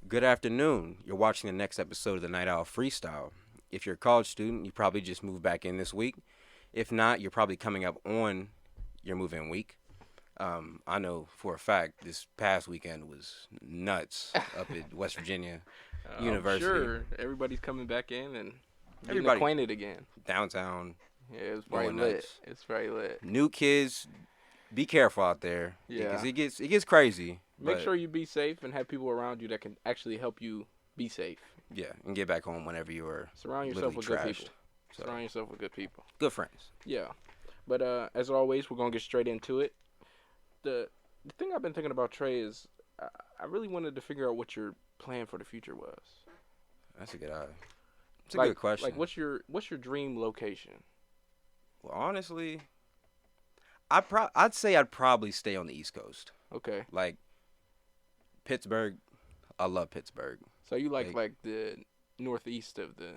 Good afternoon. You're watching the next episode of the Night Owl Freestyle. If you're a college student, you probably just moved back in this week. If not, you're probably coming up on your move-in week. I know for a fact this past weekend was nuts up at West Virginia I'm University. sure everybody's coming back in and getting Everybody acquainted again. downtown, Yeah, it's probably going lit. nuts. It's probably lit. New kids, be careful out there Yeah. because it gets crazy. Make but, sure you be safe and have people around you that can actually help you be safe. yeah, and get back home whenever you are Surround yourself with literally good trashed. people. So, Surround yourself with good people. good friends. Yeah. But as always, we're going to get straight into it. The thing I've been thinking about, Trey, is I really wanted to figure out what your plan for the future was. That's a good It's a good question. Like, what's your dream location? Well, honestly, I'd say I'd probably stay on the East Coast. Okay. Like Pittsburgh. I love Pittsburgh. So you like the northeast of the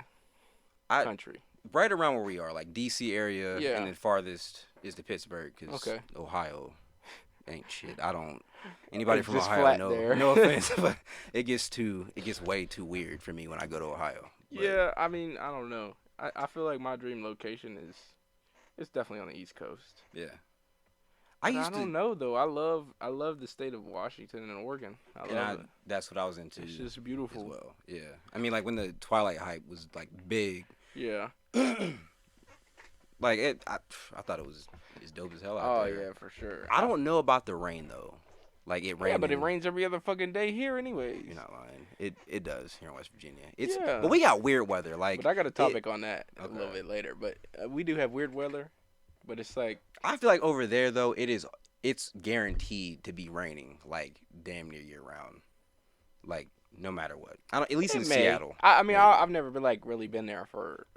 I country. right around where we are, like DC area, Yeah. and then farthest is the Pittsburgh because Okay. Ohio ain't shit. I don't. Anybody It's from just Ohio flat know? there. No offense, but it gets way too weird for me when I go to Ohio. But, Yeah, I mean, I don't know. I feel like my dream location it's definitely on the East Coast. yeah. I don't know though. I love the state of Washington and Oregon. I love it. That's what I was into It's just as beautiful. well. Yeah. I mean, like when the Twilight hype was like big. Yeah. Like I thought it was as dope as hell out Oh there. yeah, for sure. I don't know about the rain though. Like it rains. Yeah, but it rains every other fucking day here, anyways. You're not lying. It does here in West Virginia. It's Yeah. but we got weird weather. Like But I got a topic on that a Okay. little bit later. But we do have weird weather. But it's like I feel like over there though it's guaranteed to be raining like damn near year round. Like no matter what. I don't at least in it may. Seattle. I mean, maybe. I've never been really been there for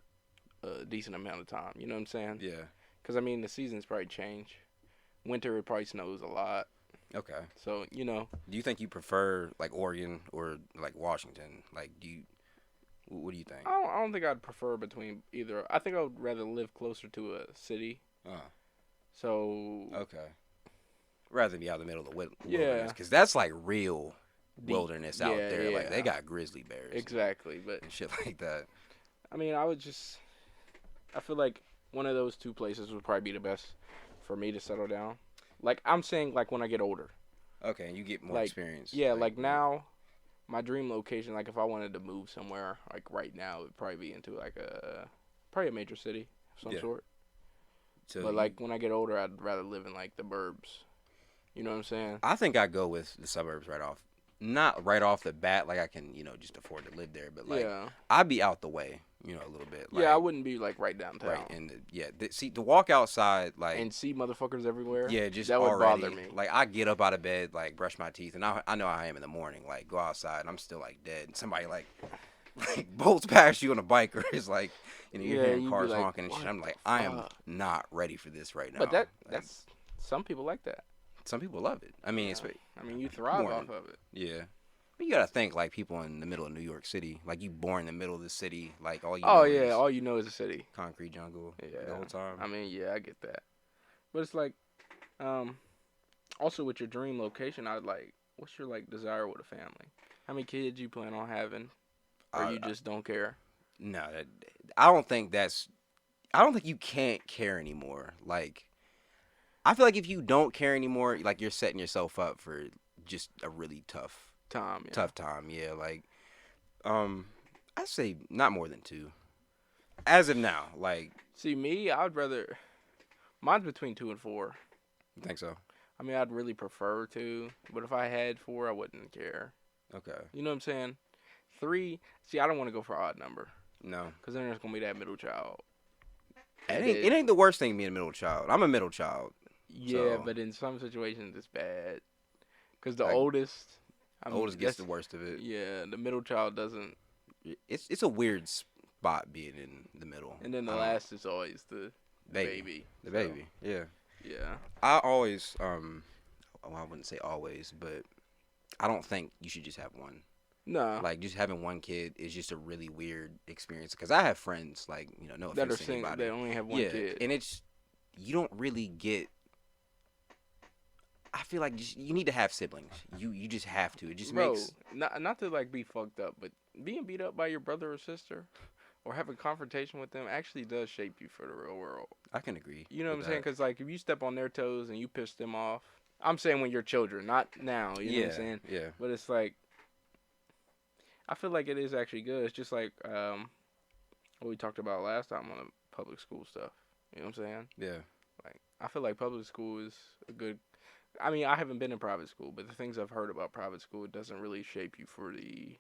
a decent amount of time. You know what I'm saying? Yeah. Because I mean, the seasons probably change. Winter it probably snows a lot. Okay. So Do you think you prefer like Oregon or like Washington? Like what do you think? I don't think I'd prefer between either. I think I would rather live closer to a city. So Okay. Rather be out in the middle of the wilderness Yeah. because that's like real Deep. wilderness out Yeah, there. Like yeah. they got grizzly bears exactly. But and shit like that. I mean, I feel like one of those two places would probably be the best for me to settle down. Like I'm saying, like when I get older. Okay, and you get more Like, experience. Yeah, like now, my dream location. Like if I wanted to move somewhere, like right now, it would probably be into like probably a major city of some Yeah. sort. So But like when I get older, I'd rather live in like the burbs. You know what I'm saying? I think I go with the suburbs right off. Not right off the bat, like I can, just afford to live there, but like Yeah. I'd be out the way, a little bit. Like, Yeah, I wouldn't be like right downtown. Right, and see, to walk outside, like, And see motherfuckers everywhere. yeah, just that would already, bother me. like, I get up out of bed, like, brush my teeth, and I know how I am in the morning, like, go outside, and I'm still, like, dead, and somebody, like bolts past you on a bike, or is, like, you're Yeah, hearing you'd be cars like, honking and shit. what I'm like, the I am fuck? not ready for this right now. But Like, that's some people like that. some people love it. I mean, Yeah. it's, I mean, you thrive More off than- of it. yeah. But you gotta think, like, people in the middle of New York City, like, you born in the middle of the city, like, all you Oh know yeah, is all you know is the city. concrete jungle Yeah. the whole time. I mean, yeah, I get that. But it's like, also with your dream location, what's your like desire with a family? How many kids you plan on having, or you just don't care? No, I don't think you can't care anymore. Like, I feel like if you don't care anymore, like you're setting yourself up for just a really tough Time. Yeah. time. Yeah, like, I'd say not more than 2. As of now, like, See me, I'd rather. Mine's between 2 and 4. you think so? I mean, I'd really prefer 2, but if I had 4, I wouldn't care. Okay. You know what I'm saying? 3. See, I don't want to go for odd number, No. cause then there's gonna be that middle child. It ain't the worst thing being a middle child. I'm a middle child. Yeah, So- but in some situations it's bad, cause the Like, oldest. Oldest gets the worst of it. Yeah, the middle child doesn't, It's a weird spot being in the middle. and then the I don't- last is always the baby. The So, baby. Yeah. Yeah. I always, well, I wouldn't say always, but I don't think you should just have one. No. Like, just having one kid is just a really weird experience. Because I have friends, like, no that are offense to single. anybody. They only have one Yeah, kid. and you don't really get, I feel like you need to have siblings. You just have to. It just Bro, makes. not to like be fucked up, but being beat up by your brother or sister, or having confrontation with them actually does shape you for the real world. I can agree. You know what I'm with saying? that. Because like if you step on their toes and you piss them off, I'm saying when you're children, not now. You know what I'm Yeah, saying? yeah, But it's like I feel like it is actually good. It's just like what we talked about last time on the public school stuff. You know what I'm saying? yeah. Like I feel like public school is a good. I mean, I haven't been in private school, but the things I've heard about private school, it doesn't really shape you for the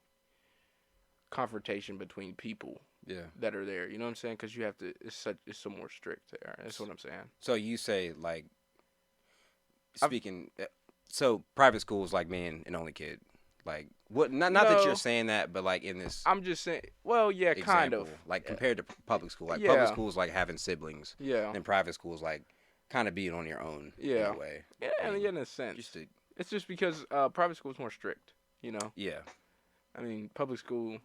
confrontation between people Yeah. that are there. You know what I'm saying? Because you have to. It's so more strict there. That's what I'm saying. So you say like I've, speaking. So private school is like being an only kid. Like what? Not that you're no, saying that, but like in this I'm just saying. Well, yeah, kind example, of. like compared to public school, like public Yeah, school is like having siblings, yeah, and private school is like kind of being on your own in yeah, a way. yeah. I mean, In a sense, just to, it's just because private school is more strict. You know, yeah, I mean, public school.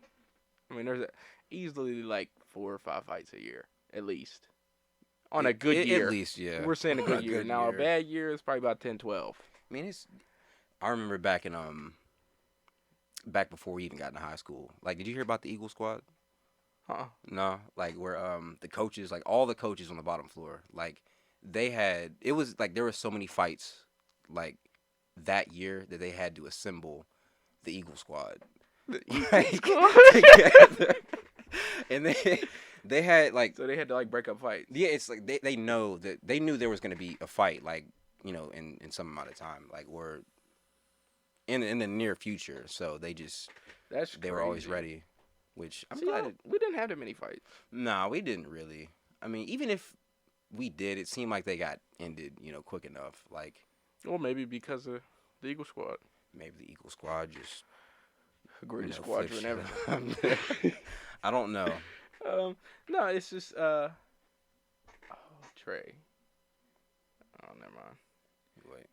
I mean, there's easily like 4 or 5 fights a year at least. On a good year. At least, yeah. We're saying a good year. Now year. a bad year is probably about 10, 12. I mean, it's. I remember back in back before we even got into high school. Like, did you hear about the Eagle Squad? No, like where the coaches, like all the coaches on the bottom floor, like they had. It was like there were so many fights, like that year that they had to assemble the Eagle Squad. The Like, Eagle together. And they had like So they had to like break up fights. yeah, it's like they know that they knew there was gonna be a fight, like in some amount of time, like or in the near future. So they were always ready, which I'm glad. We didn't have that many fights. Nah, we didn't really. I mean, even if we did, it seemed like they got ended, quick enough. Like Or maybe because of the Eagle Squad. maybe the Eagle Squad just Greatest flipped squadron shit. ever. I don't know. No, it's just Tre. Oh, never mind. Wait,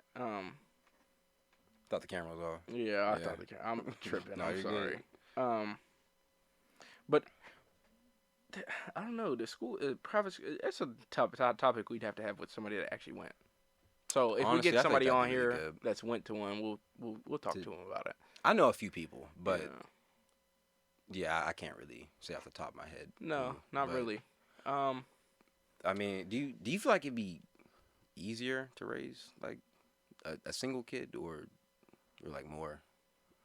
thought the camera was off. Yeah, I Yeah. thought I'm tripping. No, I'm you're sorry. good. But I don't know. The school private. That's a topic we'd have to have with somebody that actually went. So if Honestly, we I get think somebody that'd on be really here good. that's went to one, we'll talk to them about it. I know a few people, but Yeah. yeah, I can't really say off the top of my head. No, who, not but, really. I mean, do you feel like it'd be easier to raise like a single kid or like more?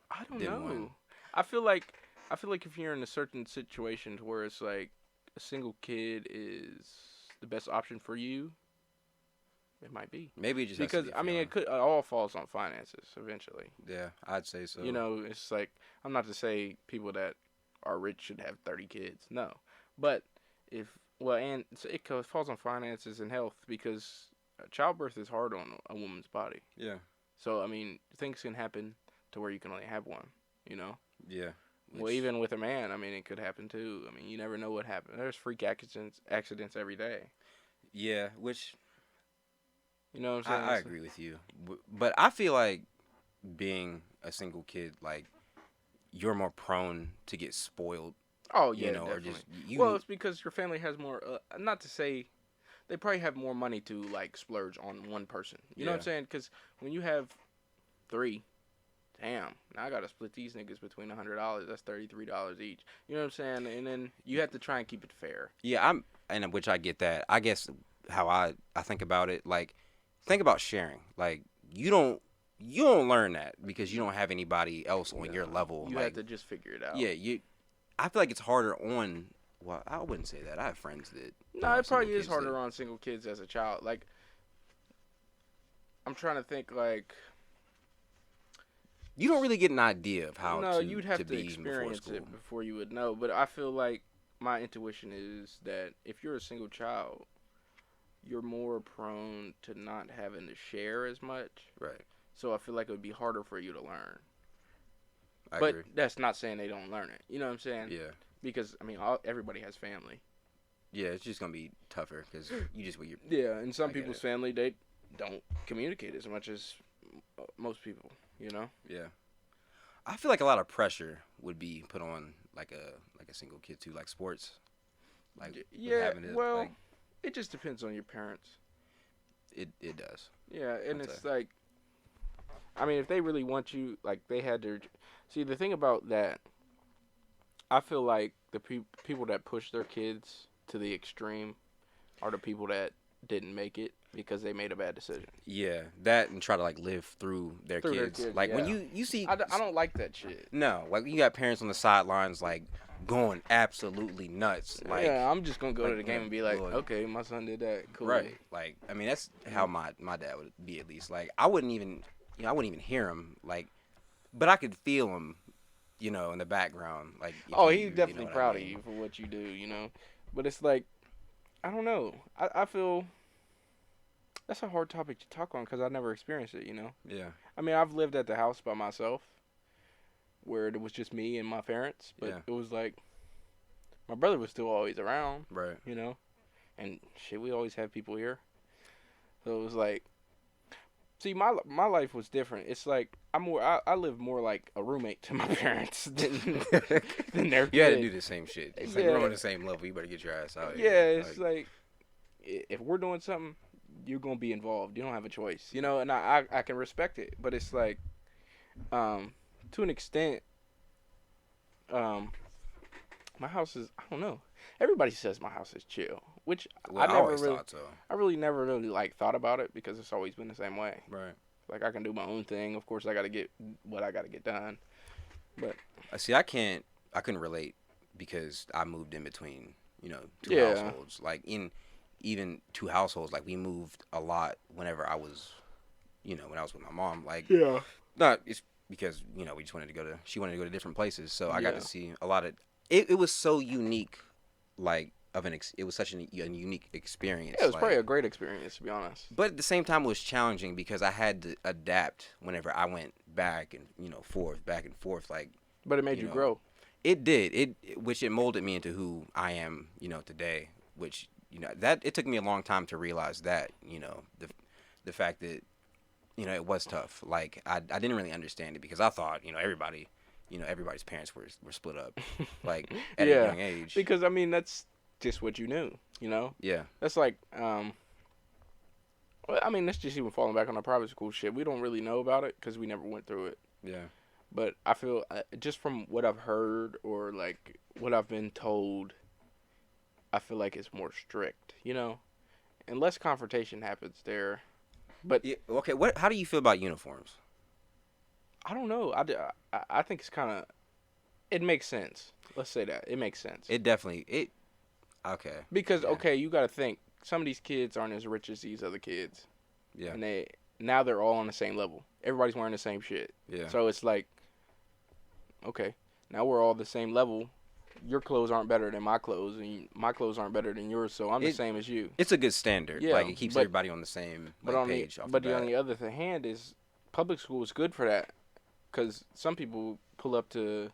I don't than know. one? I feel like if you're in a certain situation to where it's like a single kid is the best option for you, it might be. Maybe it just has Because to be a I mean, feeling. it all falls on finances eventually. Yeah, I'd say so. It's like I'm not to say people that are rich should have 30 kids. No, but it falls on finances and health because childbirth is hard on a woman's body. Yeah. So I mean, things can happen to where you can only have one. You know. Yeah. Well, even with a man, I mean, it could happen too. I mean, you never know what happens. There's freak accidents every day. Yeah, which You know what I'm saying? I agree with you, but I feel like being a single kid, like you're more prone to get spoiled. Oh yeah, or definitely. just Well, it's because your family has more. Not to say, they probably have more money to like splurge on one person. You know what I'm Yeah. saying? Because when you have 3, damn, now I gotta split these niggas between $100. That's $33 each. You know what I'm saying? And then you have to try and keep it fair. Yeah, and which I get that. I guess how I think about it, like think about sharing. Like you don't learn that because you don't have anybody else on your level. You like, have to just figure it out. Yeah, I feel like it's harder on. Well, I wouldn't say that. I have friends that. No, it probably is harder on single kids as a child. Like, I'm trying to think. Like, you don't really get an idea of how. no, you'd have to be experience before it before you would know. But I feel like my intuition is that if you're a single child, you're more prone to not having to share as much. Right. So I feel like it would be harder for you to learn. I But agree. that's not saying they don't learn it. You know what I'm saying? Yeah. Because I mean, everybody has family. Yeah, it's just gonna be tougher because you just with your. Yeah, and some I get people's it. family they don't communicate as much as most people. You know? Yeah. I feel like a lot of pressure would be put on like a single kid too, like sports. Like with Yeah. having to, Well, like, it just depends on your parents. it does. Yeah, and I'd it's say. like I mean, if they really want you, like they had their. See, the thing about that, I feel like the people that push their kids to the extreme are the people that didn't make it because they made a bad decision. Yeah, that and try to like live through their Through their kids. kids, Like when yeah. you see, I don't like that shit. no, like you got parents on the sidelines like going absolutely nuts. Like, Yeah, I'm just gonna go to the game yeah, and be like, Lord. okay, my son did that, cool. Right. Like, I mean, that's how my dad would be at least. Like, I wouldn't even, I wouldn't even hear him. Like, but I could feel him, in the background. Like, Oh, if he's you definitely know what I proud of mean. you for what you do. But it's like, I don't know. I feel that's a hard topic to talk on because I never experienced it. Yeah. I mean, I've lived at the house by myself where it was just me and my parents, but Yeah. it was like my brother was still always around, Right. and shit, we always had people here. So it was like, see, my life was different. It's like I live more like a roommate to my parents than their You had to kid. do the same shit. It's like Yeah. we're on the same level. You better get your ass out Yeah, here. it's like if we're doing something, you're gonna be involved. You don't have a choice, and I can respect it, but it's like, to an extent, my house is, I don't know. Everybody says my house is chill, which well, I I never always really, thought so. I really never really like thought about it because it's always been the same way. Right. Like I can do my own thing. Of course, I got to get what I got to get done. But See, I couldn't relate because I moved in between, two Yeah. households. Like even two households. Like we moved a lot whenever I was, when I was with my mom. Like, yeah, not it's because we just she wanted to go to different places, so I got Yeah. to see a lot of. It was so unique, like it was such a unique experience. yeah, it was like, probably a great experience to be honest. but at the same time, it was challenging because I had to adapt whenever I went back and back and forth. Like, But it made you know, grow. it did which it molded me into who I am, today. Which that it took me a long time to realize that, the fact that it was tough. Like I didn't really understand it because I thought everybody's parents were split up, like at a young age. Because I mean that's just what you knew. Yeah. That's like well, I mean that's just even falling back on our private school shit. We don't really know about it because we never went through it. Yeah. But I feel just from what I've heard or like what I've been told, I feel like it's more strict, and less confrontation happens there. But Yeah. Okay. How do you feel about uniforms? I don't know. I think it's kind of it makes sense. Let's say that it makes sense. It definitely okay. Because Yeah. okay, you got to think some of these kids aren't as rich as these other kids, Yeah. and now they're all on the same level. Everybody's wearing the same shit. Yeah. So it's like, okay, now we're all the same level. Your clothes aren't better than my clothes, and my clothes aren't better than yours. So I'm the same as you. It's a good standard. Yeah, Like it keeps but- everybody on the same page. Off But the on bat. the other hand is public school is good for that, because some people pull up to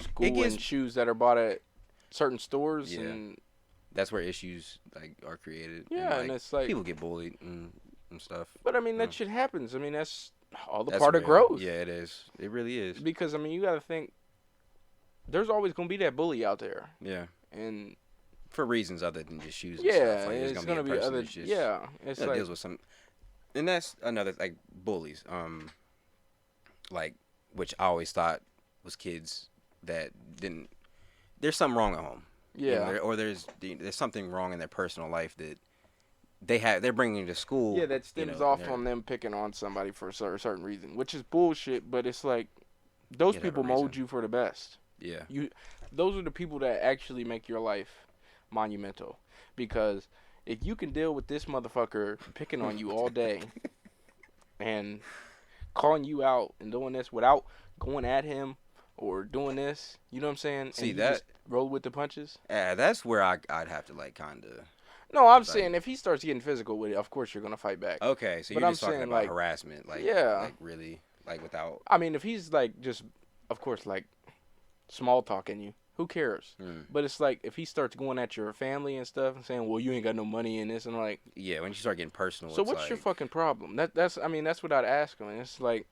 school gives- in shoes that are bought at certain stores, Yeah. and That's where issues like are created. yeah, and, and it's like, people get bullied and stuff. but I mean Yeah. that shit happens. I mean that's all the That's part of real. growth. Yeah, it is. It really is. Because I mean you got to think, there's always gonna be that bully out there, Yeah. and For reasons other than just shoes and yeah, stuff. Like, there's it's gonna be a person other that's just it's that like deals with some, and that's another like bullies. Like which I always thought was kids that didn't. There's something wrong at home. yeah. Or there's something wrong in their personal life that they're bringing to school. Yeah, that stems off on them picking on somebody for a certain reason, which is bullshit. But it's like those Yeah, they have a people mold reason. you for the best. Yeah. Those are the people that actually make your life monumental. Because if you can deal with this motherfucker picking on you all day and calling you out and doing this without going at him or doing this, you know what I'm saying? See, and you that- just roll with the punches. That's where I'd have to like kind of. No, I'm Like- saying if he starts getting physical with it, of course you're gonna fight back. Okay, so But you're I'm just talking saying, about like, harassment, like yeah. like really, like without. I mean, if he's like just, of course, like small talking you, who cares? But it's like if he starts going at your family and stuff and saying, "Well, you ain't got no money in this," and like, Yeah, when you start getting personal. so it's what's like, your fucking problem? That's I mean that's what I'd ask him. And it's like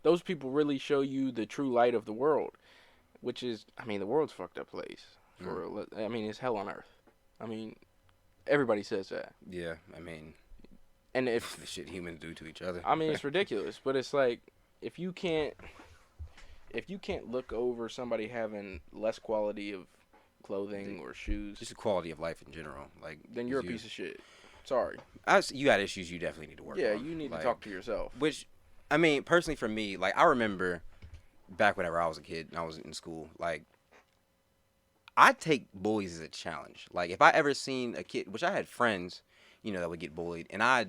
those people really show you the true light of the world, which is, I mean, the world's a fucked up place. I mean, it's hell on earth. I mean, everybody says that. Yeah, I mean, And if the shit humans do to each other. I mean, it's ridiculous, but it's like if you can't look over somebody having less quality of clothing or shoes, Just the quality of life in general. Like, then you're a piece of shit. Sorry. You got issues you definitely need to work on. Yeah, you need to talk to yourself. Which, I mean, personally for me, like, I remember back whenever I was a kid and I was in school, like, I take bullies as a challenge. Like, if I ever seen a kid, which I had friends, that would get bullied, and I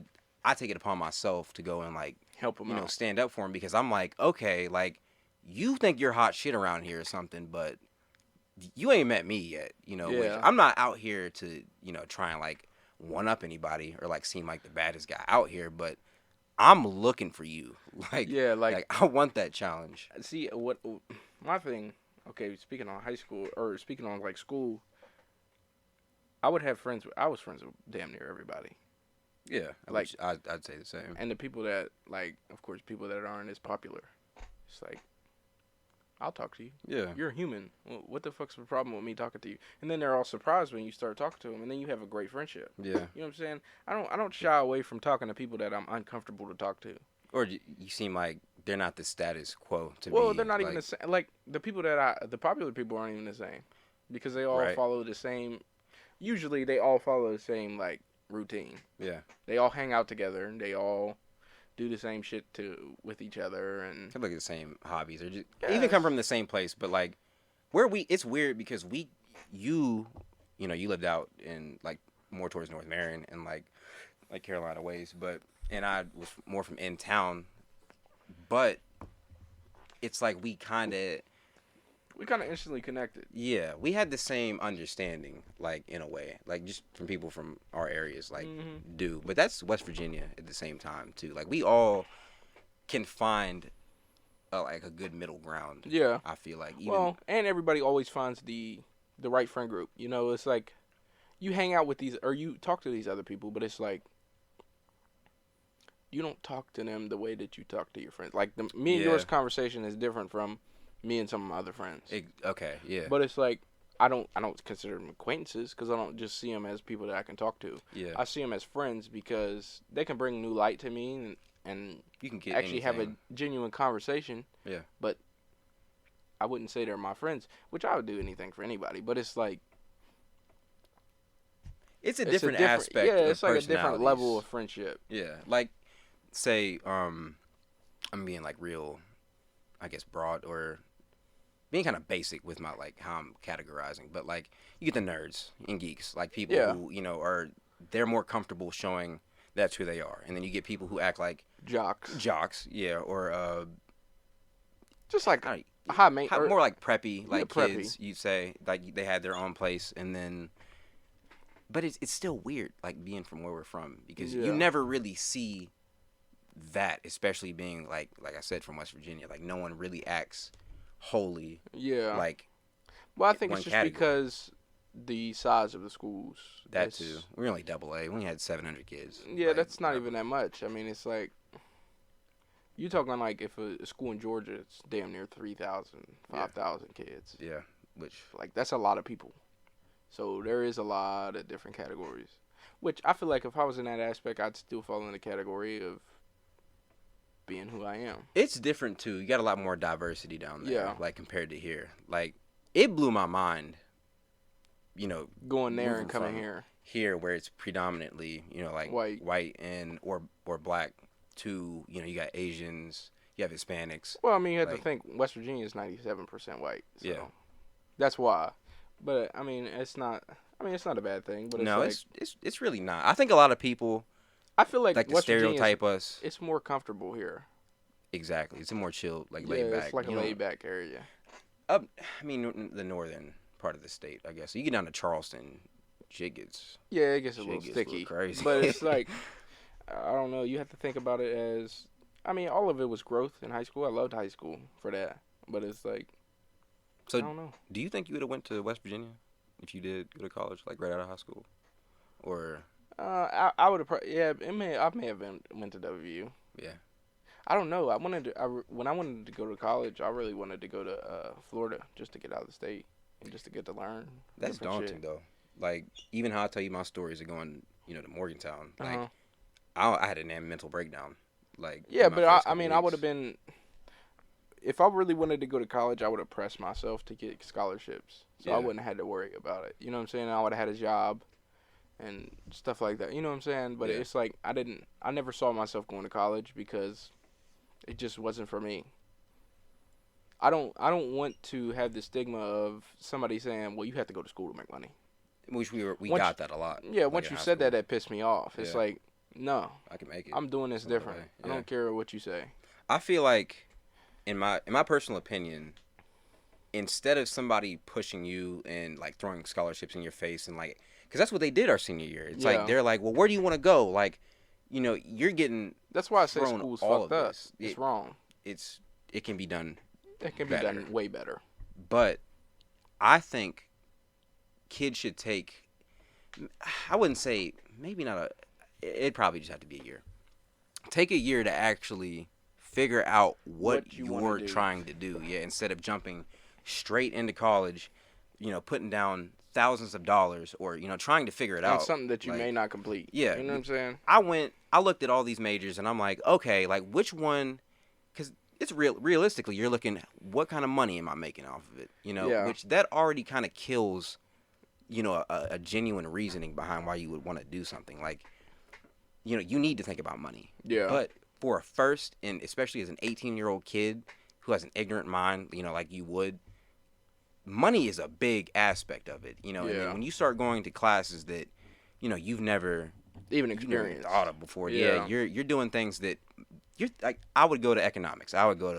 take it upon myself to go and, like, help them out. Stand up for them, because I'm like, okay, like, you think you're hot shit around here or something, but you ain't met me yet, which I'm not out here to, try and, like, one up anybody or, like, seem like the baddest guy out here, but I'm looking for you. Like, yeah, like I want that challenge. See, what my thing, okay, speaking on high school, or speaking on, like, school, I was friends with damn near everybody. Yeah, like, I'd say the same. And the people that, like, of course, people that aren't as popular, it's like, I'll talk to you. Yeah. You're a human. What the fuck's the problem with me talking to you? And then they're all surprised when you start talking to them, and then you have a great friendship. Yeah. You know what I'm saying? I don't shy away from talking to people that I'm uncomfortable to talk to. Or you seem like they're not the status quo to Well, be. they're not even the same. Like, the people the popular people aren't even the same. Because they all follow the same. Usually, they all follow the same, like, routine. Yeah. They all hang out together, and they all do the same shit with each other, and have like the same hobbies, or just even come from the same place. But like, it's weird because you lived out in, like, more towards North Marion and like Carolina ways, and I was more from in town. But it's like we kind of instantly connected. Yeah, we had the same understanding, like, in a way, like, just from people from our areas, like, do. But that's West Virginia at the same time too. Like, we all can find like a good middle ground. Yeah, I feel like. And everybody always finds the right friend group. It's like you hang out with these, or you talk to these other people, but it's like you don't talk to them the way that you talk to your friends. Like, me and yours conversation is different from me and some of my other friends. Okay, yeah. But it's like I don't consider them acquaintances because I don't just see them as people that I can talk to. Yeah. I see them as friends because they can bring new light to me and you can have a genuine conversation. Yeah. But I wouldn't say they're my friends, which I would do anything for anybody. But it's like it's a different aspect. Yeah, it's like a different level of friendship. Yeah, like, say I'm being, like, real, I guess, broad, or being kind of basic with my, like, how I'm categorizing, but, like, you get the nerds and geeks, like, people who, they're more comfortable showing that's who they are. And then you get people who act like jocks, yeah, or just like more like preppy, like preppy kids, you'd say, like, they had their own place. And then, but it's still weird, like, being from where we're from, because you never really see that, especially being, like I said, from West Virginia. Like, no one really acts holy. Yeah. Like, well, I think it's just because the size of the schools. That too. We're only AA. We only had 700 kids. Yeah, like, that's not even that much. I mean, it's like you're talking like if a school in Georgia, it's damn near 3,000, 5,000 kids. Yeah, which, like, that's a lot of people. So there is a lot of different categories. Which I feel like if I was in that aspect, I'd still fall in the category of being who I am. It's different too. You got a lot more diversity down there, yeah, like, compared to here. Like, it blew my mind, going there and coming here where it's predominantly, like, white and or black, to, you got Asians, you have Hispanics. Well, I mean, you have to think West Virginia is 97% white. So that's why. But I mean, it's not a bad thing. But it's really not. I think a lot of people, I feel like the stereotype us. It's more comfortable here. Exactly. It's a more chill, like, laid back. It's like a laid back area. I mean, the northern part of the state, I guess. So you get down to Charleston, shit gets a little sticky. Crazy. But it's like, I don't know. You have to think about it as, I mean, all of it was growth in high school. I loved high school for that. But it's like, so I don't know. Do you think you would have went to West Virginia if you did go to college, like, right out of high school, or? I would have. I may have went to WVU. Yeah. I don't know. When I wanted to go to college, I really wanted to go to Florida just to get out of the state and just to get to learn. That's daunting, though. Like, even how I tell you my stories of going, to Morgantown. Like, I had a damn mental breakdown. Like Yeah, in my but first I couple mean, I would have weeks. been if I really wanted to go to college, I would have pressed myself to get scholarships, so I Yeah. wouldn't have had to worry about it. You know what I'm saying? I would have had a job and stuff like that. You know what I'm saying? But Yeah. it's like I never saw myself going to college because it just wasn't for me. I don't want to have the stigma of somebody saying, "Well, you have to go to school to make money." Which we Once got that a lot. yeah, Like once in you high said that, school. that pissed me off. It's Yeah. like, no, I can make it I'm doing this some other different. way. I Yeah. don't care what you say. I feel like in my personal opinion, instead of somebody pushing you and like throwing scholarships in your face and like, because that's what they did our senior year. It's like Yeah, they're like, well, where do you want to go? Like, you're getting that's why I say thrown school's all fucked of up. this. It's wrong. It can be done It can be better, done way better. but I think kids should take. I wouldn't say maybe not a. It'd probably just have to be a year. Take a year to actually figure out what What you wanna you're do. trying to do. Yeah, instead of jumping straight into college, putting down thousands of dollars or trying to figure it On out. something that you may Like, not complete. yeah, You know what I'm saying? I looked at all these majors and I'm like, okay, like which one? Because it's realistically, you're looking what kind of money am I making off of it? Yeah. Which that already kind of kills, a genuine reasoning behind why you would want to do something. Like, you need to think about money. Yeah. But for a first, and especially as an 18-year-old kid who has an ignorant mind, like you would, money is a big aspect of it. And then Yeah. when you start going to classes that, you've never Even you've never experience. thought of before, Yeah. you're doing things that you're like. I would go to economics. I go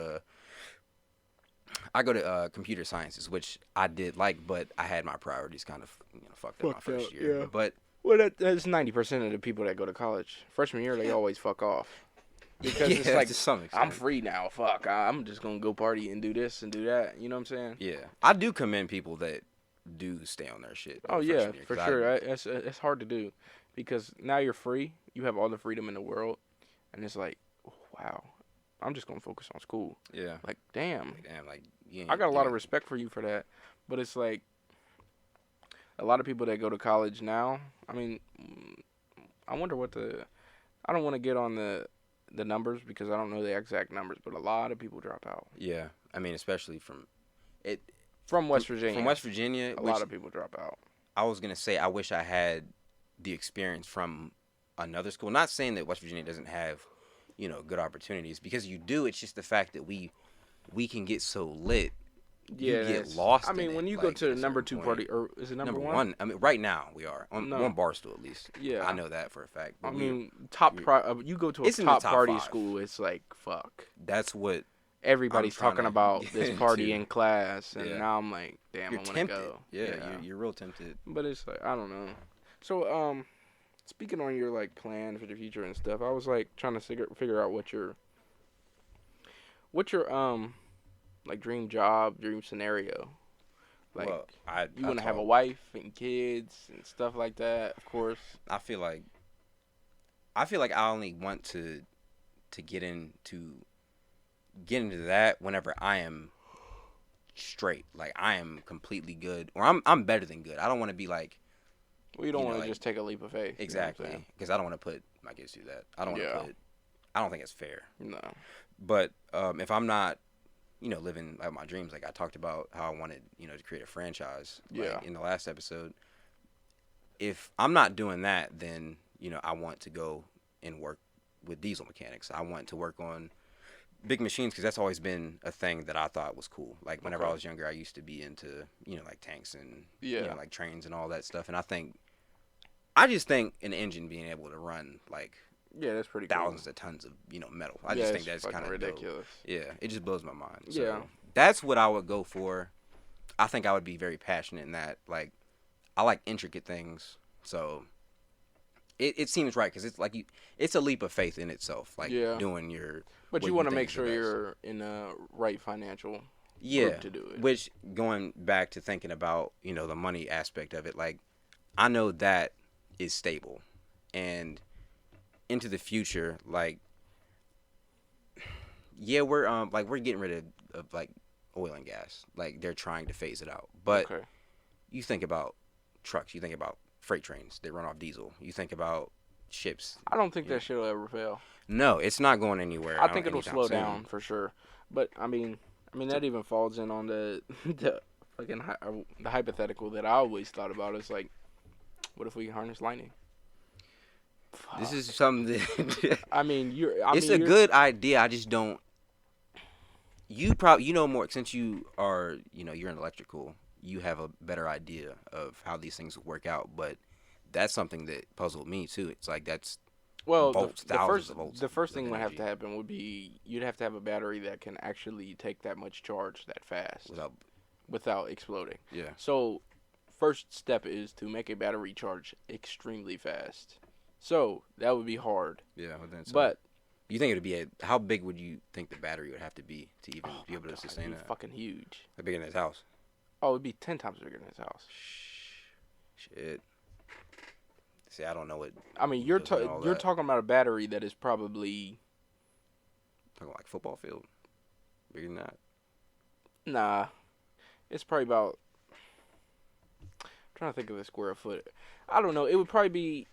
to computer sciences, which I did like, but I had my priorities kind of fucked up my Fucked first up, year. yeah. But Well, that's 90% of the people that go to college. Freshman year, they always fuck off. Because it's yeah, like, to some extent. I'm free now. Fuck. I'm just going to go party and do this and do that. You know what I'm saying? Yeah, I do commend people that do stay on their shit. Oh, freshman yeah, year, for 'cause sure. It's hard to do. Because now you're free. You have all the freedom in the world. And it's like, wow. I'm just going to focus on school. Yeah. Like, damn. Damn, like I got a lot of respect for you for that. But it's like, a lot of people that go to college now, I mean, I wonder what I don't want to get on the numbers because I don't know the exact numbers, but a lot of people drop out. Yeah, I mean, especially from it From West Virginia. From West Virginia, a lot of people drop out. I was gonna say I wish I had the experience from another school. Not saying that West Virginia doesn't have, good opportunities because you do. It's just the fact that we can get so lit. Yeah, you get lost. I mean, in when it, you like, go to at the a number certain 2 point. party, or is it number Number one? one. I mean, right now we are on No. one Barstool at least. Yeah, I know that for a fact. I But mean, you go to a It's in the top top party 5. school, it's like fuck. that's what Everybody's trying talking to about get this party into. in class, and Yeah. now I'm like, damn, you're I want to tempted. go. Yeah, you're real tempted. But it's like I don't know. So speaking on your like plan for the future and stuff, I was like trying to figure out what your like dream job, dream scenario. Like Well, you want to have a wife and kids and stuff like that, of course. I feel like I only want to get into that whenever I am straight. Like I am completely good, or I'm better than good. I don't want to be like Well, you don't want to like, just take a leap of faith. exactly because I don't want to put my kids through that. I don't want to Yeah. put. I don't think it's fair. No. But if I'm not, living like my dreams, like I talked about how I wanted, to create a franchise. Yeah. Like, in the last episode, if I'm not doing that, then I want to go and work with diesel mechanics. I want to work on big machines because that's always been a thing that I thought was cool. Like whenever I was younger, I used to be into like tanks and like trains and all that stuff. And I just think an engine being able to run like Yeah, that's pretty thousands of tons of metal. I just think that's kind of ridiculous. Yeah, it just blows my mind. So Yeah. that's what I would go for. I think I would be very passionate in that. Like, I like intricate things, so it seems right because it's like it's a leap of faith in itself. Like doing your. But what you want to think make is the sure best. you're in a right financial Yeah, group to do it. which going back to thinking about the money aspect of it, like I know that is stable, and into the future, like we're getting rid of like oil and gas, like they're trying to phase it out. But you think about trucks, you think about freight trains, they run off diesel. You think about ships. I don't think that shit will ever fail. No, it's not going anywhere. I think it'll anytime slow soon. down for sure. But I mean that even falls in on the the fucking the hypothetical that I always thought about. Is like, what if we harness lightning? This is something that I mean, it's a good idea. I just don't. You know more since you are you're in electrical. You have a better idea of how these things work out. But that's something that puzzled me too. It's like that's volts, thousands of volts. The first thing of would have energy to happen would be you'd have to have a battery that can actually take that much charge that fast without exploding. Yeah. So, first step is to make a battery charge extremely fast. So that would be hard. Yeah, but you think it would be how big would you think the battery would have to be to even be able to sustain it'd be that? Fucking huge. How big in his house? Oh, it'd be 10 times bigger than his house. Shit. See, I don't know what. I mean, you're talking about a battery that is probably talking like football field. Bigger than that. Nah, it's probably about. I'm trying to think of the square foot. I don't know. It would probably be.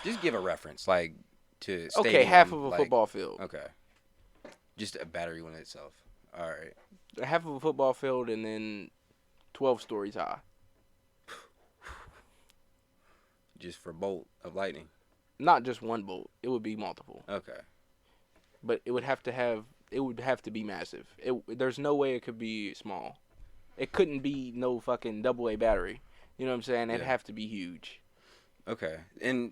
Just give a reference, like to. Okay, half of a football field. Okay. Just a battery one itself. All right. Half of a football field, and then 12 stories high. Just for bolt of lightning. Not just one bolt. It would be multiple. Okay. But it would have to be massive. There's no way it could be small. It couldn't be no fucking AA battery. You know what I'm saying? It'd have to be huge. Okay. And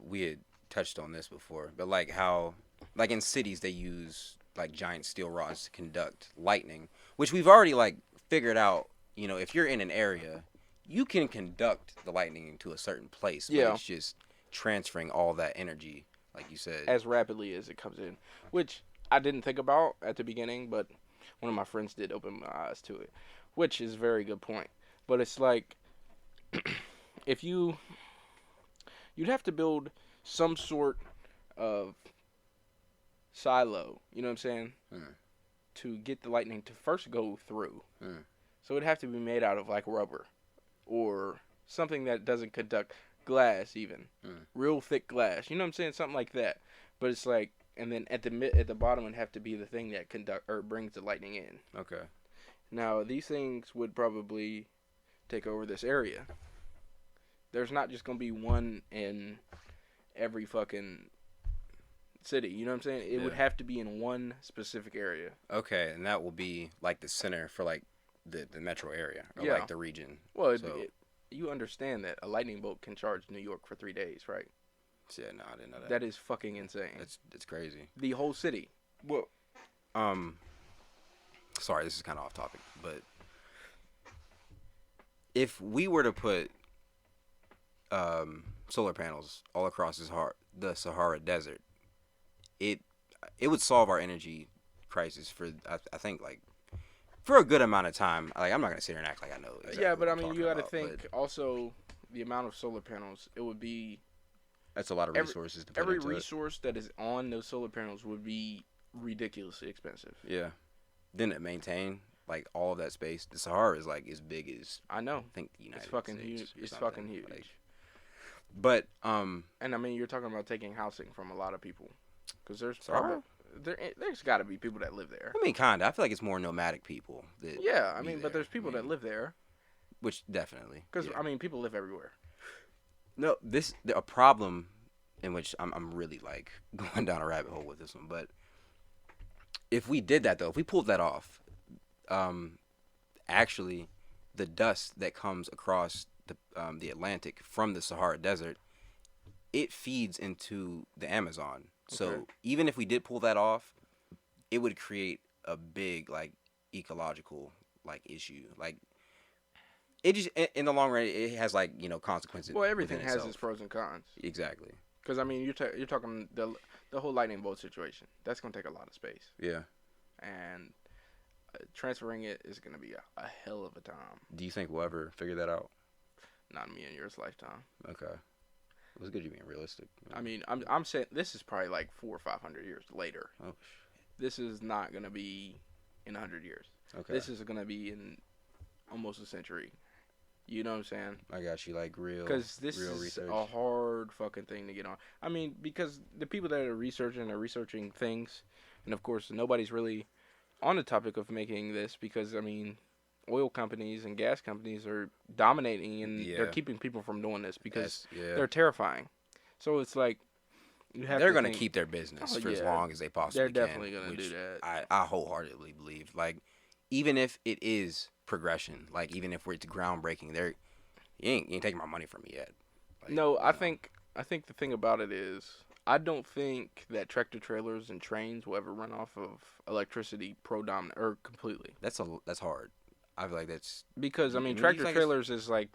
we had touched on this before, but like how like in cities they use like giant steel rods to conduct lightning, which we've already like figured out, if you're in an area, you can conduct the lightning to a certain place, but it's just transferring all that energy, like you said, as rapidly as it comes in, which I didn't think about at the beginning, but one of my friends did open my eyes to it, which is a very good point. But it's like, if you'd have to build some sort of silo, you know what I'm saying, to get the lightning to first go through. So it'd have to be made out of like rubber. Or something that doesn't conduct glass, even real thick glass. You know what I'm saying? Something like that. But it's like, and then at the bottom would have to be the thing that brings the lightning in. Okay. Now these things would probably take over this area. There's not just gonna be one in every fucking city. You know what I'm saying? It would have to be in one specific area. Okay, and that will be like the center for like the metro area or like the region. Well, you understand that a lightning bolt can charge New York for 3 days, right? Yeah, no, I didn't know that. That is fucking insane. It's crazy. The whole city. Well, sorry, this is kind of off topic, but if we were to put solar panels all across the Sahara Desert, it would solve our energy crisis for I think like for a good amount of time. Like I'm not gonna sit here and act like I know. Exactly but I mean you got to think also the amount of solar panels. It would be that's a lot of resources to put every into resource that is on those solar panels would be ridiculously expensive. Yeah. Then to maintain like all of that space, the Sahara is like as big as I know. I think the United It's fucking States. huge. It's fucking huge. Like, but and I mean you're talking about taking housing from a lot of people because there's got to be people that live there. I mean, kinda. I feel like it's more nomadic people. But there's people that live there. Which definitely. Because I mean, people live everywhere. No, a problem in which I'm really like going down a rabbit hole with this one. But if we did that though, if we pulled that off, actually, the dust that comes across the Atlantic from the Sahara Desert, it feeds into the Amazon. So even if we did pull that off, it would create a big like ecological like issue. Like it just in the long run, it has like consequences. Well, everything has its pros and cons. Exactly. Because I mean, you're talking the whole lightning bolt situation. That's gonna take a lot of space. Yeah. And transferring it is gonna be a hell of a time. Do you think we'll ever figure that out? Not in me and yours lifetime. Okay. It was good you being realistic. I mean, I'm saying this is probably like 400 or 500 years later. Oh, this is not gonna be in 100 years. Okay. This is gonna be in almost a century. You know what I'm saying? I got you, like Because this real is research. a hard fucking thing to get on. I mean, because the people that are researching things, and of course nobody's really on the topic of making this because I mean, oil companies and gas companies are dominating and they're Yeah. keeping people from doing this because Yeah. they're terrifying. So it's like you have They're to gonna think, keep their business oh, for as yeah, long as they possibly they're can. definitely gonna do Which that. I wholeheartedly believe. Like, even if it is progression, like even if it's groundbreaking, you ain't taking my money from me yet. Like, No, I think the thing about it is I don't think that tractor trailers and trains will ever run off of electricity predominant or completely. that's hard. I feel like that's Because I mean, do you tractor think trailers is like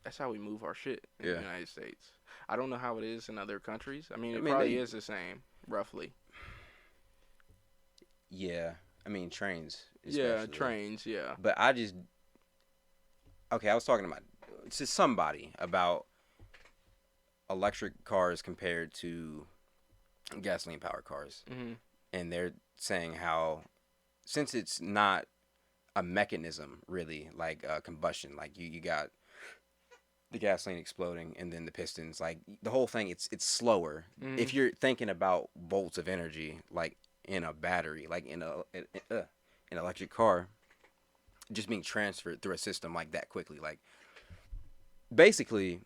that's how we move our shit in the Yeah. United States. I don't know how it is in other countries. I mean, I it mean, probably is the same, roughly. yeah. I mean, trains Yeah, especially. trains. Yeah. But I was talking to somebody about electric cars compared to gasoline powered cars, Hmm. and they're saying how since it's not a mechanism really like combustion, like you got the gasoline exploding and then the pistons, like the whole thing, it's slower. Hmm. If you're thinking about volts of energy like in a battery, like in an electric car, just being transferred through a system like that quickly, like basically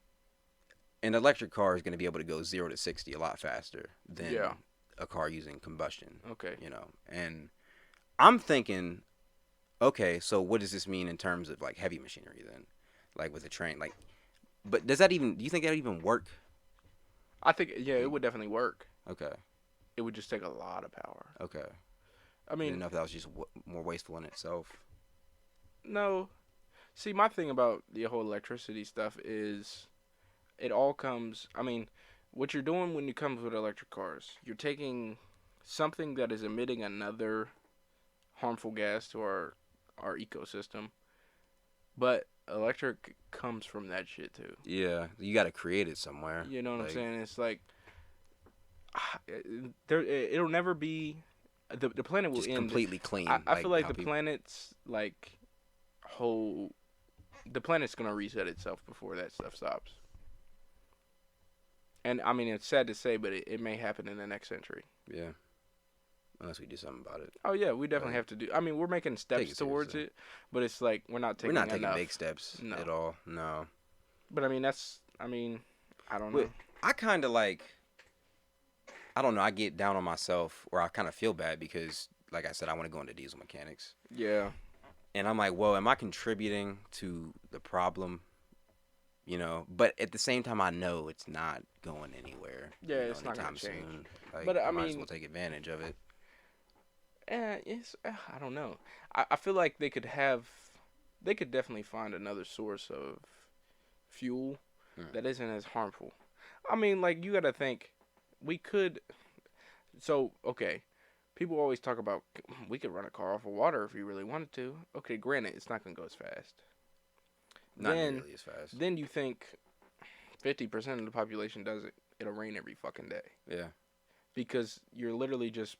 an electric car is going to be able to go 0 to 60 a lot faster than Yeah. a car using combustion. Okay. And I'm thinking, okay, so what does this mean in terms of like heavy machinery then, like with a train, like, but do you think that even work? I think it would definitely work. Okay. It would just take a lot of power. Okay. I I didn't mean, know if that was just more wasteful in itself. no. See, my thing about the whole electricity stuff is it all comes. I mean, what you're doing when you come with electric cars, you're taking something that is emitting another harmful gas to our ecosystem, but electric comes from that shit too. Yeah, you got to create it somewhere. You know what I'm Like, saying? It's like it'll never be the planet will just end. completely clean. I feel like how the people- planet's like whole the planet's gonna reset itself before that stuff stops. And I mean, it's sad to say, but it may happen in the next century. Yeah. Unless we do something about it. Oh yeah, we definitely Right. have to do. I mean, we're making steps it towards seriously. it, but it's like we're not taking enough. Big steps No. at all. No. But I mean, I don't know. But I kind of like, I don't know. I get down on myself, or I kind of feel bad because, like I said, I want to go into diesel mechanics, Yeah. and I'm like, well, am I contributing to the problem? But at the same time, I know it's not going anywhere. Yeah, it's not gonna anytime change. soon. Like, But, I might as mean- well take advantage of it. I don't know. I feel like they could definitely find another source of fuel that isn't as harmful. I mean, like, you gotta think, we could. So, okay, people always talk about we could run a car off of water if we really wanted to. Okay, granted, it's not gonna go as fast. Not Then- nearly as fast. Then you think 50% of the population does it. It'll rain every fucking day Yeah. because you're literally just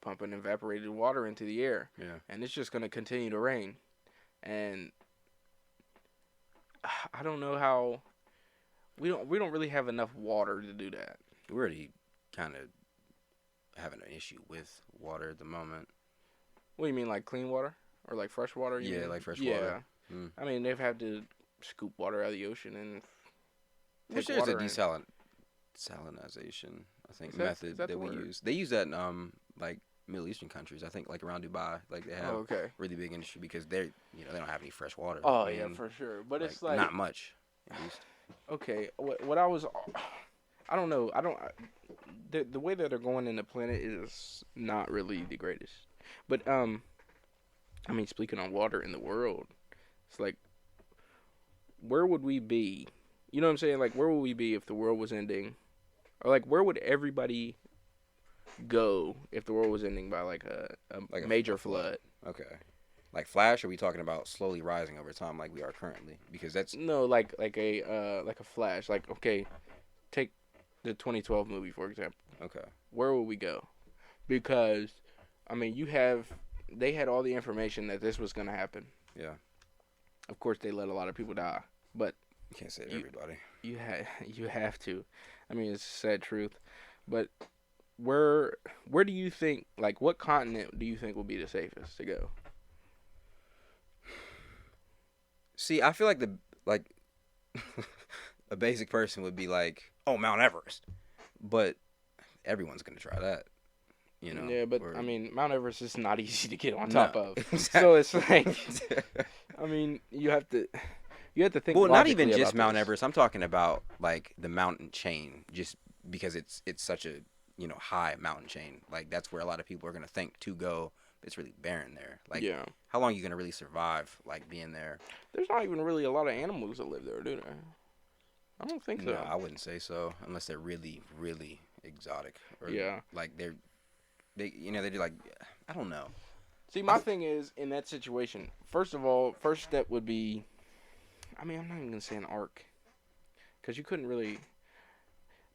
pumping evaporated water into the air. Yeah. And it's just going to continue to rain. And I don't know how we don't really have enough water to do that. We're already kind of having an issue with water at the moment. What do you mean, like clean water or like fresh water? You Yeah, mean? like fresh yeah. water. Mm. I mean, they've had to scoop water out of the ocean and Which take there's a water in. desalinization, I think, Is that method the that we word? use. They use that in like Middle Eastern countries. I think like around Dubai, like they have Oh, okay. really big industry because they don't have any fresh water. Oh, I yeah, mean, for sure. But it's like not much, at least. okay, what I don't know. The way that they're going in the planet is not really the greatest. But I mean, speaking on water in the world, it's like, where would we be? You know what I'm saying? Like, where would we be if the world was ending? Or like, where would everybody go if the world was ending by like a Like a major flood. flood? Okay. Like Flash, or are we talking about slowly rising over time like we are currently? Because that's No, like a flash. Like, okay, take the 2012 movie for example. okay. Where would we go? Because, I mean, they had all the information that this was gonna happen. Yeah. Of course, they let a lot of people die, but You can't save you everybody. you have to. I mean, it's a sad truth. But where do you think, like, what continent do you think will be the safest to go? See, I feel like a basic person would be like, oh, Mount Everest, but everyone's gonna try that, you know. Yeah, but Or, I mean, Mount Everest is not easy to get on no, top of. So it's like, exactly. I mean, you have to think Well, not even logically just about Mount this. Everest. I'm talking about like the mountain chain, just because it's such a high mountain chain. Like that's where a lot of people are gonna think to go. But it's really barren there. Like Yeah, how long are you gonna really survive like being there? there's not even really a lot of animals that live there, do there? I don't think No, so. I wouldn't say so unless they're really really exotic or Yeah. like they do like I don't know. See, my thing is in that situation. First of all, first step would be. I mean, I'm not even gonna say an arc, because you couldn't really.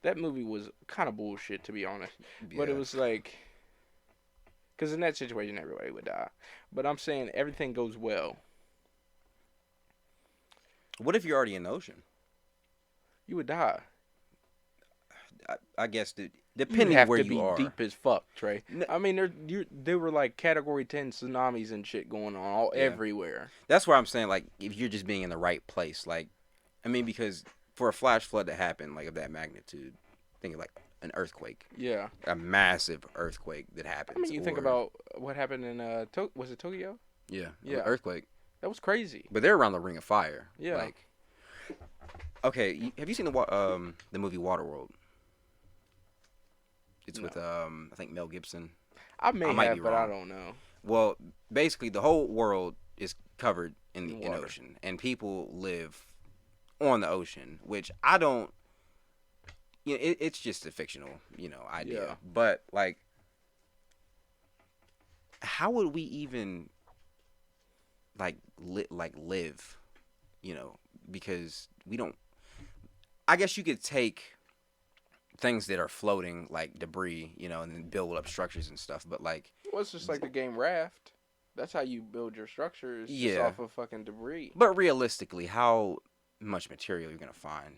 That movie was kind of bullshit, to be honest. But it Yeah. was like, because in that situation, everybody would die. But I'm saying everything goes well. What if you're already in the ocean? You would die. I guess You'd depending have where to you be are. deep as fuck, Trey. No, I mean, there were like Category 10 tsunamis and shit going on all yeah. everywhere. That's where I'm saying, like, if you're just being in the right place, like, I mean, because for a flash flood to happen, like, of that magnitude, think of, like, an earthquake, Yeah. a massive earthquake that I happens, mean, you think or, about what happened in was it Tokyo? yeah, Yeah. earthquake. That was crazy. But they're around the Ring of Fire. Yeah. Like, okay, have you seen the movie Waterworld? It's No. with, I think Mel Gibson. I may might have, be but I wrong. don't know. Well, basically, the whole world is covered in In the water. ocean, and people live on the ocean, which I don't. It's just a fictional, idea. Yeah. But like, how would we even live? Because we don't. I guess you could take things that are floating, like debris, and then build up structures and stuff. But like, Well, it's just like the game Raft. That's how you build your structures, just yeah. off of fucking debris. But realistically, how much material you're gonna find?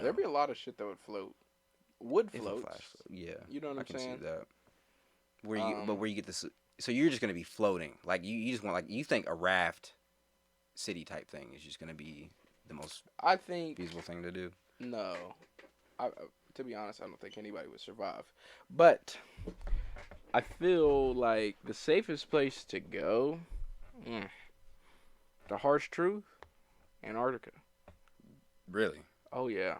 There'd be a lot of shit that would float. Wood If it floats. flash, yeah, You know what I I'm can saying? see that. Where you get this, so you're just gonna be floating. Like you just want like you think a raft city type thing is just gonna be the most I think feasible thing to do. no. To be honest, I don't think anybody would survive. But I feel like the safest place to go, the harsh truth, Antarctica. Really? Oh yeah,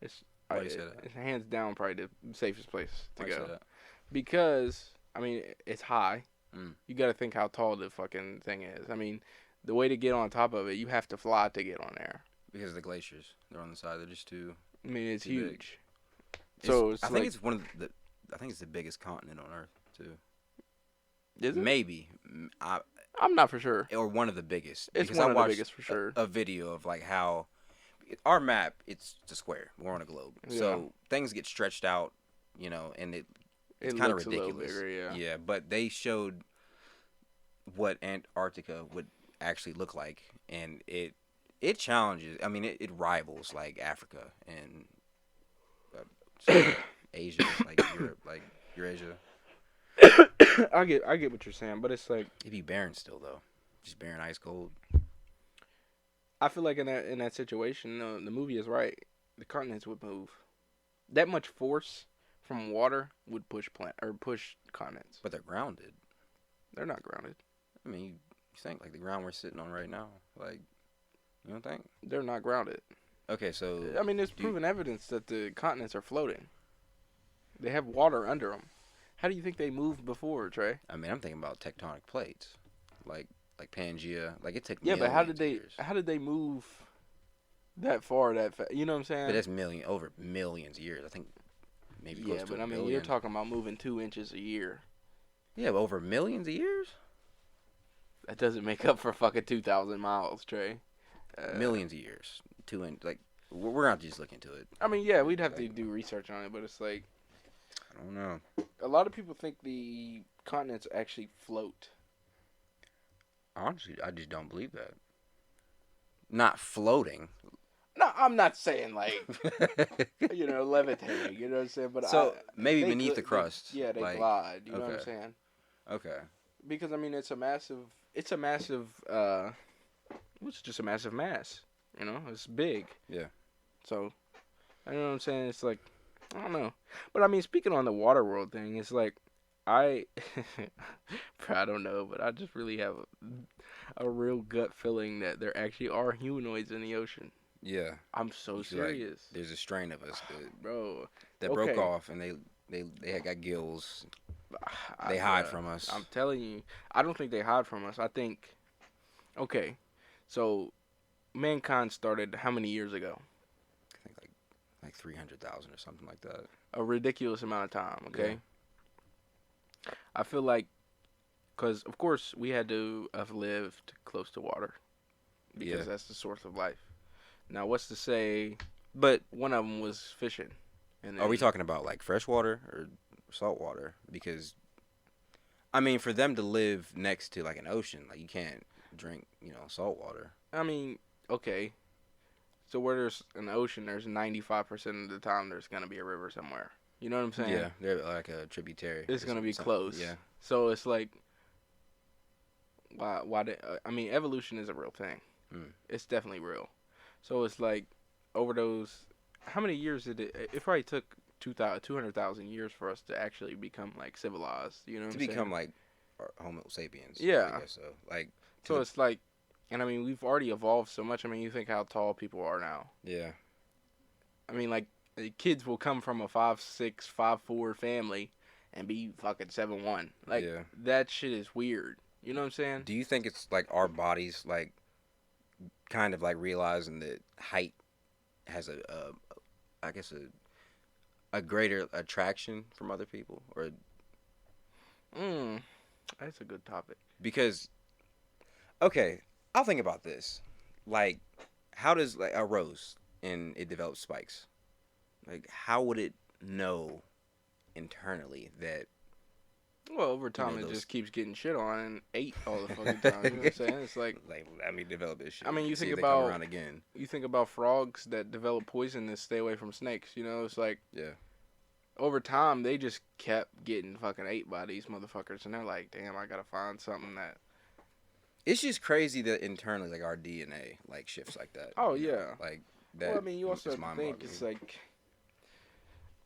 it's Why do you say that? it's hands down probably the safest place to Why do you go. say that? Because I mean it's high. Mm. You got to think how tall the fucking thing is. I mean, the way to get on top of it, you have to fly to get on there. Because of the glaciers, they're on the side. They're just too. I mean, it's Too big. huge. So I think it's one of the. I think it's the biggest continent on Earth too. Is it? Maybe. I'm not for sure. Or one of the biggest. It's because one I of the watched biggest for sure. a video of like how our map, it's a square. We're on a globe, so things get stretched out, and it's kind of looks a little ridiculous. bigger, Yeah, but they showed what Antarctica would actually look like, and it challenges. I mean, it rivals like Africa and Asia, like Europe, like Eurasia. I get what you're saying, but it's like It'd be barren still though, just barren, ice cold. I feel like in that situation, the movie is right. The continents would move. That much force from water would push continents. But they're grounded. They're not grounded. I mean, you think like the ground we're sitting on right now, like you don't think? They're not grounded. Okay, so I mean, there's proven evidence that the continents are floating. They have water under them. How do you think they moved before, Trey? I mean, I'm thinking about tectonic plates, like Pangea. Like it took But how millions did of they years. how did they move that far that fast? You know what I'm saying? But that's over millions of years. I think maybe close to but a I mean, billion. you're talking about moving 2 inches a year. Yeah, but over millions of years. That doesn't make up for fucking 2,000 miles, Trey. Millions of years. Like we're not just looking into it. I mean, yeah, we'd have to do research on it, but it's like I don't know. a lot of people think the continents actually float. Honestly, I just don't believe that. not floating. No, I'm not saying like levitating. You know what I'm saying? But So maybe they beneath the crust. yeah, they like, glide. You know what I'm okay, saying? okay, Because I mean, it's a massive. It's just a massive mass. It's big. yeah. So I know what I'm saying. It's like I don't know, but I mean, speaking on the water world thing, it's like I, I don't know, but I just really have a real gut feeling that there actually are humanoids in the ocean. Yeah. I'm so You feel like serious, there's a strain of us that bro. broke Okay, off and they had got gills. They hide bruh, from us. I'm telling you, I don't think they hide from us. I think, okay, so mankind started how many years ago? I think like 300,000 or something like that. A ridiculous amount of time. Okay, Yeah. I feel like, because of course we had to have lived close to water because Yeah. that's the source of life. Now, what's to say? But one of them was fishing. And Are we then, talking about like freshwater or saltwater? Because I mean, for them to live next to like an ocean, like you can't drink, salt water. I mean, okay. So where there's an ocean, there's 95% of the time there's gonna be a river somewhere. You know what I'm saying? Yeah, they're like a tributary. It's or gonna be something. close. Yeah. So it's like, why? I mean, evolution is a real thing. Mm. It's definitely real. So it's like, over those, how many years did it? It probably took 200,000 years for us to actually become like civilized. You know what To I'm saying? become like Homo sapiens. Yeah. I guess so. Like. So it's like, and I mean, we've already evolved so much. I mean, you think how tall people are now. Yeah. I mean, like, the kids will come from a 5'6", 5'4" family and be fucking 7'1". Like, Yeah. that shit is weird. You know what I'm saying? Do you think it's like our bodies like kind of like realizing that height has I guess a greater attraction from other people, or That's a good topic. because okay, I'll think about this. Like, how does like a rose and it develops spikes? Like, how would it know internally that? Well, over time, it Those just keeps getting shit on and ate all the fucking time. You know what I'm saying? It's like, let me develop this shit. I mean, See if they come around again. you think about frogs that develop poison and stay away from snakes. You know, it's like, Yeah. over time, they just kept getting fucking ate by these motherfuckers, and they're like, damn, I gotta find something that. It's just crazy that internally, like, our DNA like shifts like that. Oh yeah. Like that. Well, I mean, you also is have to think mind-boggling. it's like,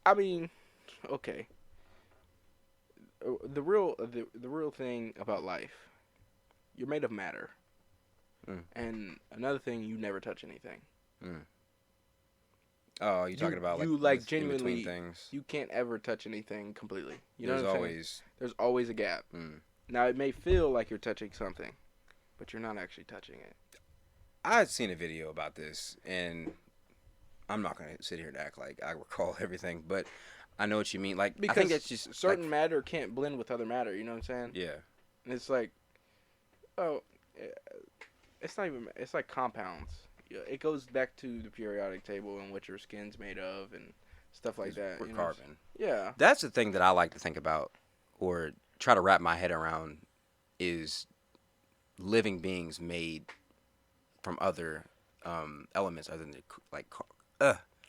I mean, okay. The real thing about life, you're made of matter, and another thing, you never touch anything. Oh, you're talking about like you like this genuinely in-between things. You can't ever touch anything completely. You know There's what I'm always saying? There's always a gap. Now it may feel like you're touching something, but you're not actually touching it. I had seen a video about this, and I'm not gonna sit here and act like I recall everything, but I know what you mean. Like, Because I think that's just certain like, matter can't blend with other matter. You know what I'm saying? yeah, And it's like, oh, it's not even. It's like compounds. It goes back to the periodic table and what your skin's made of and stuff like that. we're you know? carbon. Yeah. That's the thing that I like to think about or try to wrap my head around is living beings made from other elements other than like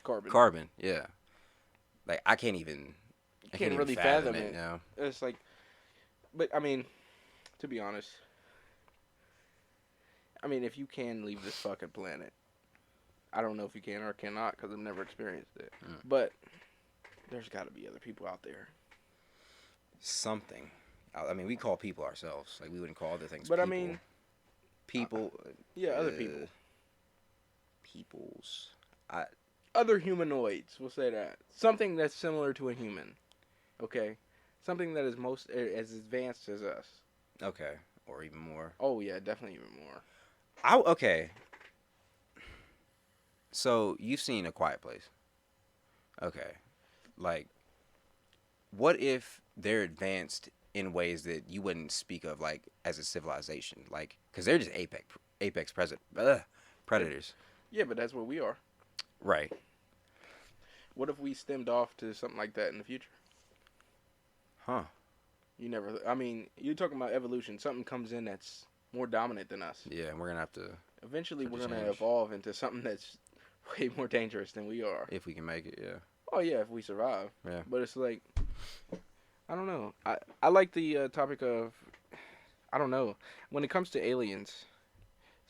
Carbon. carbon. Yeah, like I can't You can't can't even really fathom fathom it it. now. It's like, but I mean, to be honest, if you can leave this fucking planet, I don't know if you can or cannot because I've never experienced it. But there's got to be other people out there. Something. I mean, we call people ourselves. Like we wouldn't call other things. But people. I mean, people. Yeah, other people. Peoples. Other humanoids. We'll say that. Something that's similar to a human. Okay. Something that is as advanced as us. Okay, or even more. Oh yeah, definitely even more. Okay. So you've seen A Quiet Place. Okay. Like, what if they're advanced in ways that you wouldn't speak of, like, as a civilization? Like, because they're just apex predators. Yeah, but that's what we are. Right. What if we stemmed off to something like that in the future? Huh. You're talking about evolution. Something comes in that's more dominant than us. Yeah, and we're going to have to... Eventually, for we're the gonna change. evolve into something that's way more dangerous than we are. If we can make it, yeah. Oh yeah, if we survive. Yeah. But it's like, I don't know. I like the topic of, I don't know, when it comes to aliens.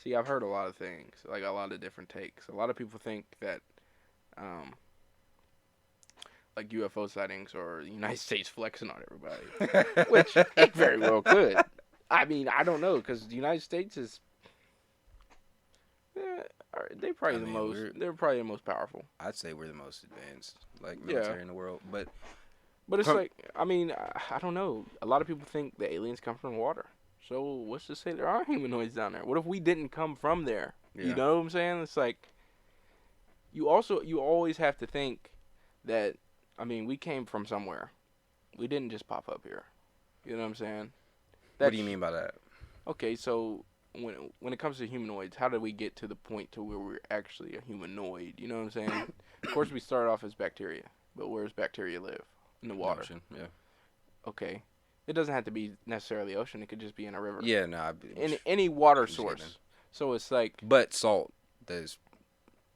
See, I've heard a lot of things, like a lot of different takes. A lot of people think that, um, like UFO sightings or the United States flexing on everybody, which it very well could. I mean, I don't know, because the United States is, they probably I the mean, most. They're probably the most powerful. I'd say we're the most advanced, like, Yeah. military in the world. But But it's From- like, I mean, I don't know. A lot of people think the aliens come from water. So what's to say there are humanoids down there? What if we didn't come from there? yeah. You know what I'm saying? It's like, you always have to think that, I mean, we came from somewhere. We didn't just pop up here. You know what I'm saying? What do you mean by that? Okay, so when it comes to humanoids, how did we get to the point to where we're actually a humanoid? You know what I'm saying? Of course, we started off as bacteria, but where does bacteria live? In the water. Ocean, yeah. Okay. It doesn't have to be necessarily ocean. It could just be in a river. Yeah, no. In any water I'm just source. kidding. So it's like, But salt does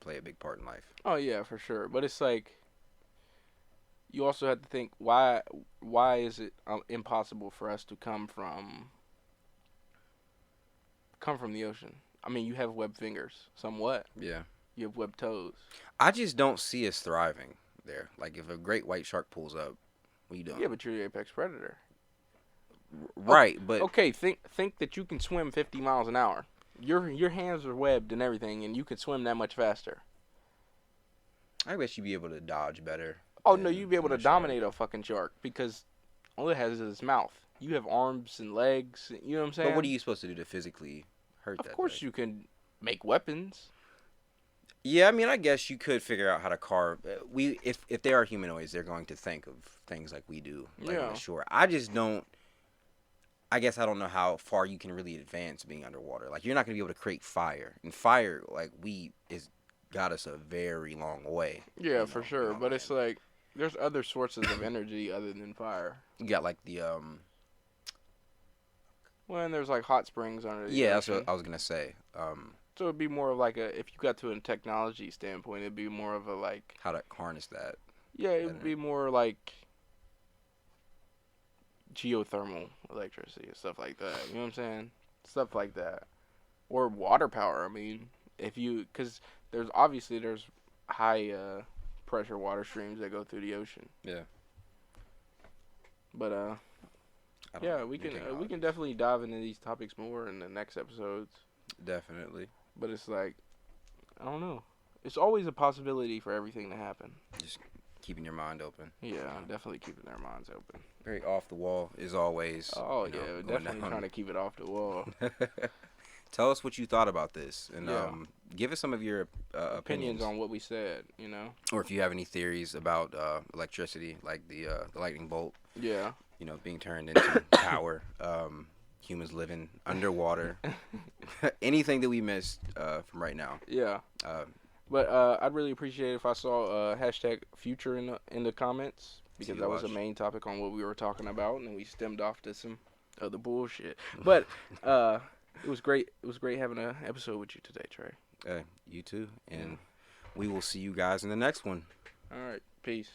play a big part in life. oh yeah, for sure. But it's like, you also have to think, why is it impossible for us to come from the ocean? I mean, you have webbed fingers, somewhat. Yeah. You have webbed toes. I just don't see us thriving there. Like, if a great white shark pulls up, what are you doing? Yeah, but you're the apex predator. Right, but Okay, think that you can swim 50 miles an hour. Your hands are webbed and everything, and you can swim that much faster. I guess you'd be able to dodge better. Oh no, than- you'd be able than to a shark. dominate a fucking shark because all it has is its mouth. You have arms and legs. You know what I'm saying? But what are you supposed to do to physically hurt that Of course, thing? you can make weapons. Yeah, I mean, I guess you could figure out how to carve. If they are humanoids, they're going to think of things like we do, like on Yeah. the shore. I just don't. I guess I don't know how far you can really advance being underwater. Like, you're not gonna be able to create fire, and fire, like, got us a very long way. Yeah, you for know, sure. on But it's land. like there's other sources of energy other than fire. You got like the Well, and there's like hot springs under the yeah, that's ocean. what I was gonna say. So it'd be more of like if you got to a technology standpoint, it'd be more of a like, How to harness that. yeah, it would better. be more like geothermal electricity and stuff like that. You know what I'm saying? Stuff like that, or water power. I mean, because there's high pressure water streams that go through the ocean. Yeah. But I don't yeah, know, we new can technology. definitely dive into these topics more in the next episodes. Definitely. But it's like, I don't know. It's always a possibility for everything to happen. Keeping your mind open. Yeah, definitely keeping their minds open. Very off the wall as always. Oh you know, yeah, going definitely down. trying to keep it off the wall. Tell us what you thought about this, and Yeah. give us some of your Opinions on what we said, you know. or if you have any theories about electricity, like the lightning bolt, Yeah. you know, being turned into power, humans living underwater, anything that we missed from right now. Yeah. But I'd really appreciate it if I saw hashtag future in the comments, because See that was a watch. main topic on what we were talking about, and then we stemmed off to some other bullshit. But it was great. It was great having an episode with you today, Trey. You too, and we will see you guys in the next one. All right. Peace.